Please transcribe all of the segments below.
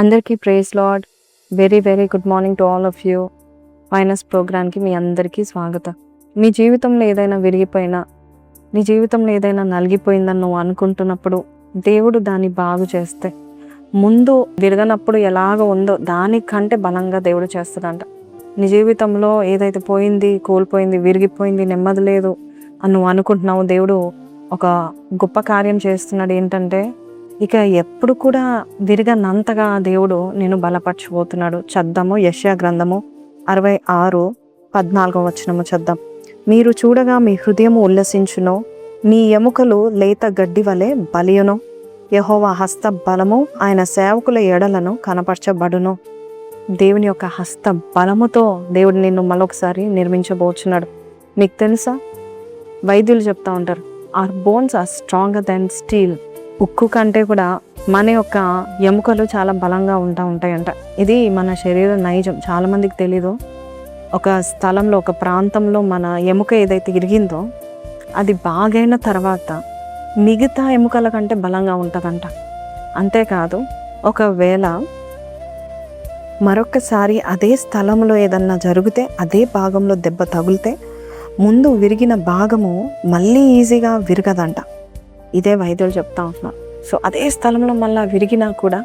అందరికీ praise Lord. Very very good morning to all of you. Finance ప్రోగ్రామ్కి మీ అందరికీ స్వాగతం. మీ జీవితంలో ఏదైనా విరిగిపోయినా, నీ జీవితంలో ఏదైనా నలిగిపోయిందని నువ్వు అనుకుంటున్నప్పుడు దేవుడు దాన్ని బాగు చేస్తే, ముందు విరగనప్పుడు ఎలాగ ఉందో దానికంటే బలంగా దేవుడు చేస్తాడంట. నీ జీవితంలో ఏదైతే పోయింది, కోల్పోయింది, విరిగిపోయింది, నెమ్మది లేదు అని నువ్వు అనుకుంటున్నావు, దేవుడు ఒక గొప్ప కార్యం చేస్తున్నాడు. ఏంటంటే ఇక ఎప్పుడు కూడా విరగనంతగా దేవుడు నేను బలపరచబోతున్నాడు. చద్దాము యెషయా గ్రంథము 66:14 చద్దాం. మీరు చూడగా మీ హృదయము ఉల్లసించును, మీ ఎముకలు లేత గడ్డి వలె బలియును. యెహోవా హస్త బలము ఆయన సేవకుల ఎడలను కనపరచబడును. దేవుని యొక్క హస్త బలముతో దేవుడు నిన్ను మరొకసారి నిర్మించబోతున్నాడు. మీకు తెలుసా, వైద్యులు చెప్తా ఉంటారు, our bones are stronger than steel. ఉక్కు కంటే కూడా మన యొక్క ఎముకలు చాలా బలంగా ఉంటాయంట. ఇది మన శరీర నైజం, చాలామందికి తెలీదు. ఒక స్థలంలో, ఒక ప్రాంతంలో మన ఎముక ఏదైతే ఇరిగిందో అది బాగైన తర్వాత మిగతా ఎముకల కంటే బలంగా ఉంటుందంట. అంతేకాదు, ఒకవేళ మరొకసారి అదే స్థలంలో ఏదన్నా జరిగితే, అదే భాగంలో దెబ్బ తగిలితే ముందు విరిగిన భాగము మళ్ళీ ఈజీగా విరగదంట. ఇదే వైద్యులు చెప్తా ఉంటున్నారు. సో అదే స్థలంలో మళ్ళీ విరిగినా కూడా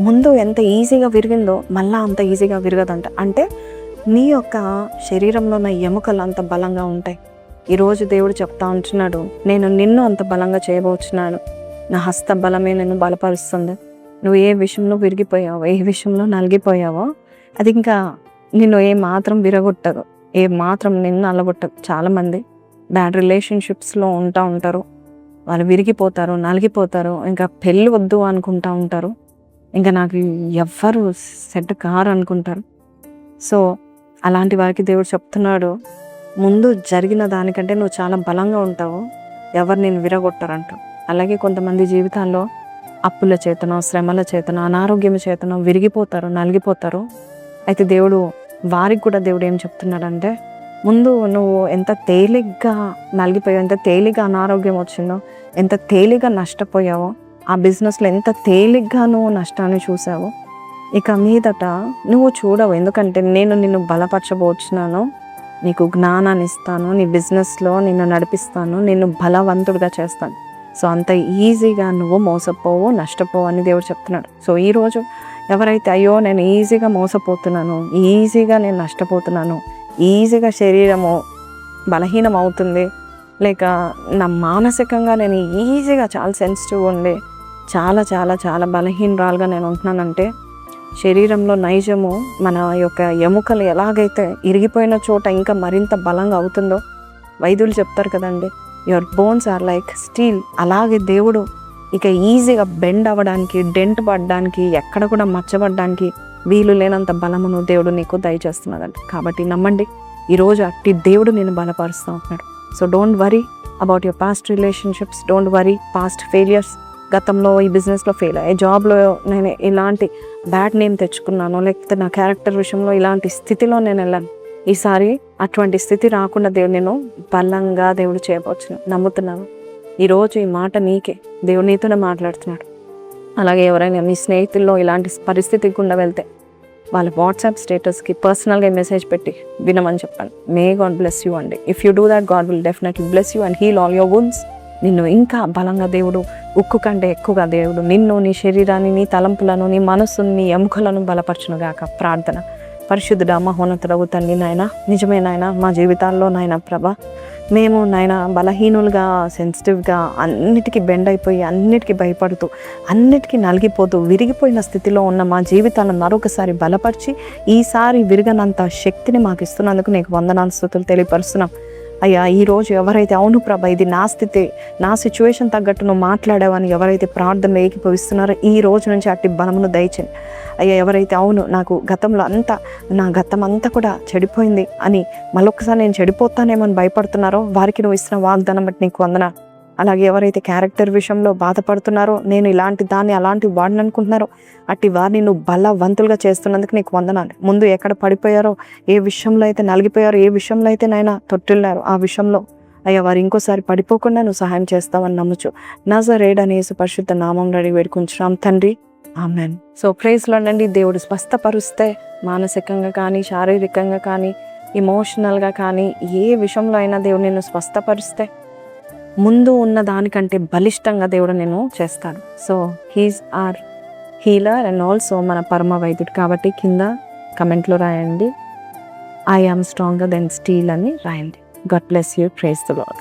ముందు ఎంత ఈజీగా విరిగిందో మళ్ళీ అంత ఈజీగా విరగదంట. అంటే నీ యొక్క శరీరంలో ఉన్న ఎముకలు అంత బలంగా ఉంటాయి. ఈరోజు దేవుడు చెప్తా ఉంటున్నాడు, నేను నిన్ను అంత బలంగా చేయబోతున్నాను. నా హస్త బలమే నిన్ను బలపరుస్తుంది. నువ్వు ఏ విషయంలో విరిగిపోయావో, ఏ విషయంలో నలిగిపోయావో అది ఇంకా నిన్ను ఏ మాత్రం విరగొట్టదు, ఏ మాత్రం నిన్ను అలగొట్టదు. చాలామంది బ్యాడ్ రిలేషన్షిప్స్లో ఉంటారు. వాళ్ళు విరిగిపోతారు, నలిగిపోతారు, ఇంకా పెళ్ళి వద్దు అనుకుంటా ఉంటారు, ఇంకా నాకు ఎవ్వరు సెట్ కారు అనుకుంటారు. సో అలాంటి వారికి దేవుడు చెప్తున్నాడు, ముందు జరిగిన దానికంటే నువ్వు చాలా బలంగా ఉంటావు, ఎవరు నేను విరగొట్టారంట. అలాగే కొంతమంది జీవితాల్లో అప్పుల చేతనో, శ్రమల చేతనో, అనారోగ్యం చేతనో విరిగిపోతారు, నలిగిపోతారు. అయితే దేవుడు వారికి కూడా దేవుడు ఏం చెప్తున్నాడంటే, ముందు నువ్వు ఎంత తేలిగ్గా నలిగిపోయావు, ఎంత తేలిగ్గా అనారోగ్యం వచ్చిందో, ఎంత తేలిగ్గా నష్టపోయావో, ఆ బిజినెస్లో ఎంత తేలిగ్గా నువ్వు నష్టాన్ని చూసావో, ఇక మీదట నువ్వు చూడవు. ఎందుకంటే నేను నిన్ను బలపరచబోతున్నాను, నీకు జ్ఞానాన్ని ఇస్తాను, నీ బిజినెస్లో నిన్ను నడిపిస్తాను, నిన్ను బలవంతుడిగా చేస్తాను. సో అంత ఈజీగా నువ్వు మోసపోవు, నష్టపోవు అని దేవుడు చెప్తున్నాడు. సో ఈరోజు ఎవరైతే అయ్యో నేను ఈజీగా మోసపోతున్నాను, ఈజీగా నేను నష్టపోతున్నాను, ఈజీగా శరీరము బలహీనం అవుతుంది, లేక నా మానసికంగా నేను ఈజీగా చాలా సెన్సిటివ్ ఉండి చాలా చాలా చాలా బలహీనరాలుగా నేను ఉంటున్నానంటే, శరీరంలో నైజము మన యొక్క ఎముకలు ఎలాగైతే ఇరిగిపోయిన చోట ఇంకా మరింత బలంగా అవుతుందో వైద్యులు చెప్తారు కదండి, your bones are like steel. అలాగే దేవుడు ఇక ఈజీగా బెండ్ అవ్వడానికి, డెంట్ పడడానికి, ఎక్కడ కూడా మచ్చబడడానికి వీలు లేనంత బలమును దేవుడు నీకు దయచేస్తున్నాడంట. కాబట్టి నమ్మండి, ఈరోజు అట్టి దేవుడు నేను బలపరుస్తూ ఉంటున్నాడు. So don't worry about your past relationships, don't worry past failures. గతంలో ఈ బిజినెస్లో ఫెయిల్ అయ్యే, జాబ్లో నేను ఇలాంటి బ్యాడ్ నేమ్ తెచ్చుకున్నాను, లేకపోతే నా క్యారెక్టర్ విషయంలో ఇలాంటి స్థితిలో నేను వెళ్ళాను, ఈసారి అటువంటి స్థితి రాకుండా దేవుడు నేను బలంగా దేవుడు చేయవచ్చు. నమ్ముతున్నాను. ఈరోజు ఈ మాట నీకే, దేవుడు నీతోనే మాట్లాడుతున్నాడు. అలాగే ఎవరైనా మీ స్నేహితుల్లో ఇలాంటి పరిస్థితి గుండా వెళ్తే వాళ్ళ వాట్సాప్ స్టేటస్కి పర్సనల్గా మెసేజ్ పెట్టి వినమని చెప్పండి. మే గాడ్ బ్లెస్ యూ అండి. If you do that, God will definitely bless you and heal all your wounds. నిన్ను ఇంకా బలంగా దేవుడు, ఉక్కు కంటే ఎక్కువగా దేవుడు నిన్ను, నీ శరీరాన్ని, నీ తలంపులను, నీ మనస్సును, నీ ఎముకలను బలపరచునుగాక. ప్రార్థన. పరిశుద్ధుడా, మహోన్నతుడవు తండ్రి, నాయన నిజమే నాయన, మా జీవితాల్లో నాయన ప్రభా, మేము నాయన బలహీనులుగా, సెన్సిటివ్గా, అన్నిటికీ బెండ్ అయిపోయి, అన్నిటికీ భయపడుతూ, అన్నిటికీ నలిగిపోతూ, విరిగిపోయిన స్థితిలో ఉన్న మా జీవితాలను మరొకసారి బలపరిచి ఈసారి విరగనంత శక్తిని మాకు ఇస్తున్నందుకు నీకు వందనాలు, స్తుతులు తెలియపరుస్తున్నాం. అయ్యా, ఈరోజు ఎవరైతే అవును ప్రభా ఇది నా స్థితి, నా సిచ్యువేషన్ తగ్గట్టు నువ్వు మాట్లాడావని ఎవరైతే ప్రార్థనలు ఏకీభవిస్తున్నారో ఈ రోజు నుంచి అట్టి బలమును దయచేయండి. అయ్యా, ఎవరైతే అవును నాకు గతంలో నా గతం అంతా కూడా చెడిపోయింది అని మళ్ళొక్కసారి నేను చెడిపోతానేమో అని భయపడుతున్నారో వారికి నువ్వు ఇస్తున్న వాగ్దానం బట్టి నీకు వందనాలు. అలాగే ఎవరైతే క్యారెక్టర్ విషయంలో బాధపడుతున్నారో, నేను ఇలాంటి దాన్ని అలాంటి వాడిని అనుకుంటున్నారో అట్టి వారిని నువ్వు బలవంతులుగా చేస్తున్నందుకు నీకు వందనాలు. ముందు ఎక్కడ పడిపోయారో, ఏ విషయంలో అయితే నలిగిపోయారో, ఏ విషయంలో అయితే నాయన తొట్టిల్లారో ఆ విషయంలో అయ్యా వారు ఇంకోసారి పడిపోకుండా నువ్వు సహాయం చేస్తావని నమ్ముచు నజరేయుడైన యేసు పరిశుద్ధ నామం వేడుకుంటున్నాం తండ్రి. ఆమెన్. సో ప్రైజ్లో ఉండండి. దేవుడు స్వస్థపరుస్తే మానసికంగా కానీ, శారీరకంగా కానీ, ఎమోషనల్గా కానీ, ఏ విషయంలో అయినా దేవుడు నిన్ను స్వస్థపరిస్తే ముందు ఉన్న దానికంటే బలిష్టంగా దేవుడు నేను చేస్తాడు. So he's our healer and also మన పరమ వైద్యుడు. కాబట్టి కింద కమెంట్లో రాయండి, I am stronger than steel అని రాయండి. God bless you. Praise the lord.